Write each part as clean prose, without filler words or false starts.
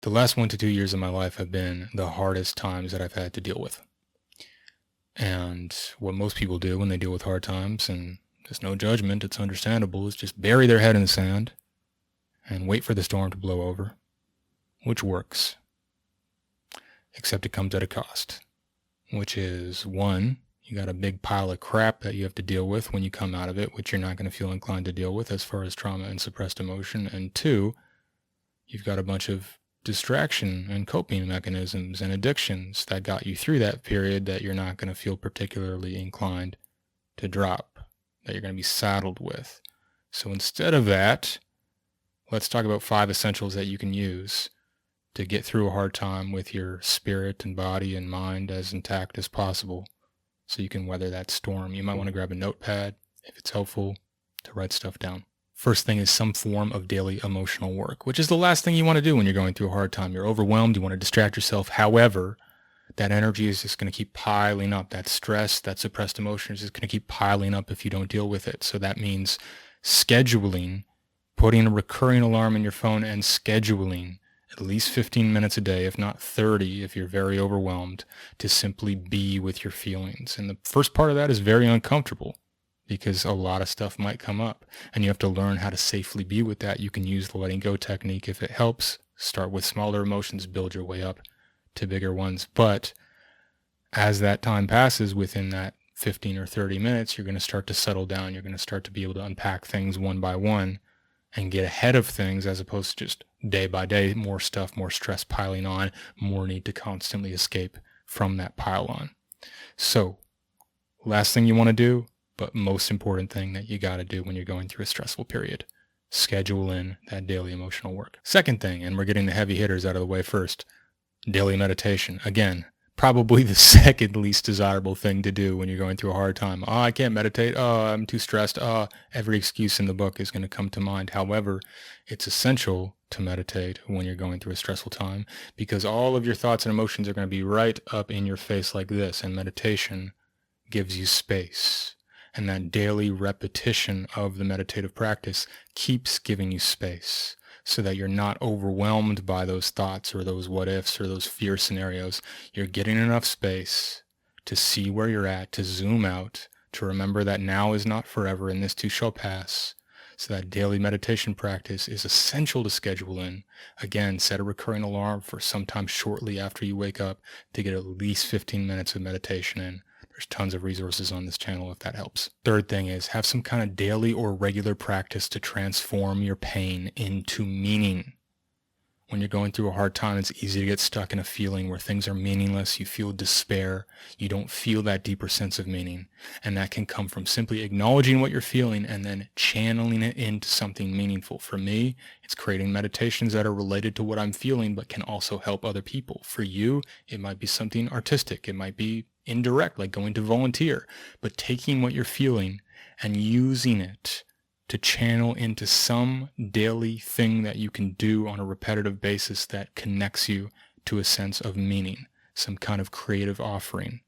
The last 1 to 2 years of my life have been the hardest times that I've had to deal with. And what most people do when they deal with hard times, and there's no judgment, it's understandable, is just bury their head in the sand and wait for the storm to blow over, which works. Except it comes at a cost, which is, one, you got a big pile of crap that you have to deal with when you come out of it, which you're not going to feel inclined to deal with as far as trauma and suppressed emotion. And two, you've got a bunch of distraction and coping mechanisms and addictions that got you through that period that you're not going to feel particularly inclined to drop, that you're going to be saddled with. So instead of that, let's talk about 5 essentials that you can use to get through a hard time with your spirit and body and mind as intact as possible so you can weather that storm. You might want to grab a notepad if it's helpful to write stuff down. First thing is some form of daily emotional work, which is the last thing you want to do when you're going through a hard time. You're overwhelmed. You want to distract yourself. However, that energy is just going to keep piling up. That stress, that suppressed emotion is just going to keep piling up if you don't deal with it. So that means scheduling, putting a recurring alarm in your phone and scheduling at least 15 minutes a day, if not 30, if you're very overwhelmed, to simply be with your feelings. And the first part of that is very uncomfortable, because a lot of stuff might come up and you have to learn how to safely be with that. You can use the letting go technique if it helps. Start with smaller emotions, build your way up to bigger ones. But as that time passes, within that 15 or 30 minutes, you're going to start to settle down. You're going to start to be able to unpack things one by one and get ahead of things, as opposed to just day by day, more stuff, more stress piling on, more need to constantly escape from that pile on. So last thing you want to do, but most important thing that you got to do when you're going through a stressful period, schedule in that daily emotional work. Second thing, and we're getting the heavy hitters out of the way first, daily meditation. Again, probably the second least desirable thing to do when you're going through a hard time. Oh, I can't meditate. Oh, I'm too stressed. Oh, every excuse in the book is going to come to mind. However, it's essential to meditate when you're going through a stressful time, because all of your thoughts and emotions are going to be right up in your face like this, and meditation gives you space. And that daily repetition of the meditative practice keeps giving you space so that you're not overwhelmed by those thoughts or those what ifs or those fear scenarios. You're getting enough space to see where you're at, to zoom out, to remember that now is not forever and this too shall pass. So that daily meditation practice is essential to schedule in. Again, set a recurring alarm for sometime shortly after you wake up to get at least 15 minutes of meditation in. There's tons of resources on this channel if that helps. Third thing is have some kind of daily or regular practice to transform your pain into meaning. When you're going through a hard time, it's easy to get stuck in a feeling where things are meaningless. You feel despair. You don't feel that deeper sense of meaning. And that can come from simply acknowledging what you're feeling and then channeling it into something meaningful. For me, it's creating meditations that are related to what I'm feeling, but can also help other people. For you, it might be something artistic. It might be indirect, like going to volunteer, but taking what you're feeling and using it to channel into some daily thing that you can do on a repetitive basis that connects you to a sense of meaning, some kind of creative offering.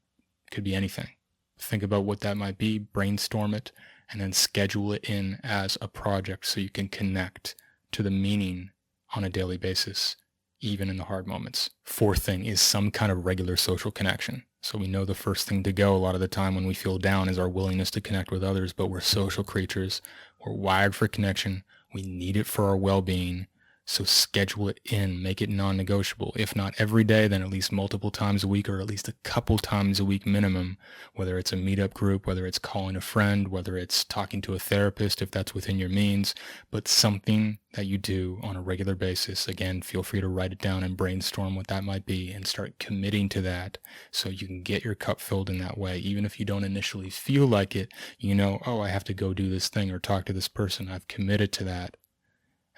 It could be anything. Think about what that might be, brainstorm it, and then schedule it in as a project so you can connect to the meaning on a daily basis, even in the hard moments. Fourth thing is some kind of regular social connection. So we know the first thing to go a lot of the time when we feel down is our willingness to connect with others, but we're social creatures. We're wired for connection. We need it for our well-being. So schedule it in, make it non-negotiable. If not every day, then at least multiple times a week, or at least a couple times a week minimum, whether it's a meetup group, whether it's calling a friend, whether it's talking to a therapist, if that's within your means, but something that you do on a regular basis. Again, feel free to write it down and brainstorm what that might be and start committing to that so you can get your cup filled in that way. Even if you don't initially feel like it, you know, oh, I have to go do this thing or talk to this person. I've committed to that.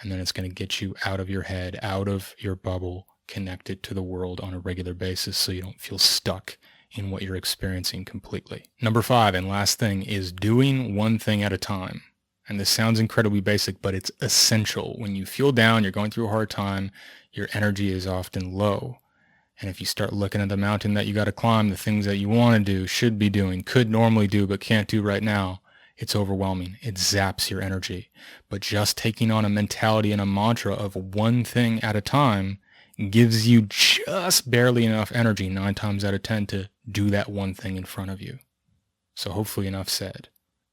And then it's going to get you out of your head, out of your bubble, connected to the world on a regular basis so you don't feel stuck in what you're experiencing completely. Number 5 and last thing is doing one thing at a time. And this sounds incredibly basic, but it's essential. When you feel down, you're going through a hard time, your energy is often low. And if you start looking at the mountain that you got to climb, the things that you want to do, should be doing, could normally do, but can't do right now, it's overwhelming. It zaps your energy. But just taking on a mentality and a mantra of one thing at a time gives you just barely enough energy 9 times out of 10 to do that one thing in front of you. So hopefully enough said.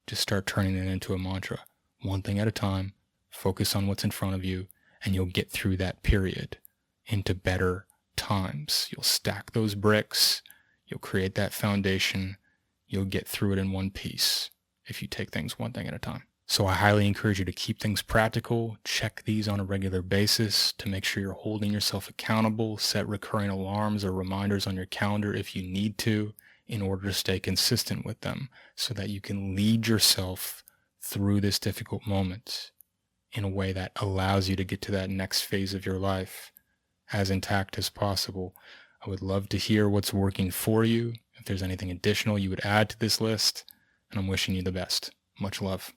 Just start turning it into a mantra. One thing at a time, focus on what's in front of you, and you'll get through that period into better times. You'll stack those bricks, you'll create that foundation, you'll get through it in one piece if you take things one thing at a time. So I highly encourage you to keep things practical, check these on a regular basis to make sure you're holding yourself accountable, set recurring alarms or reminders on your calendar if you need to in order to stay consistent with them so that you can lead yourself through this difficult moment in a way that allows you to get to that next phase of your life as intact as possible. I would love to hear what's working for you, if there's anything additional you would add to this list, and I'm wishing you the best. Much love.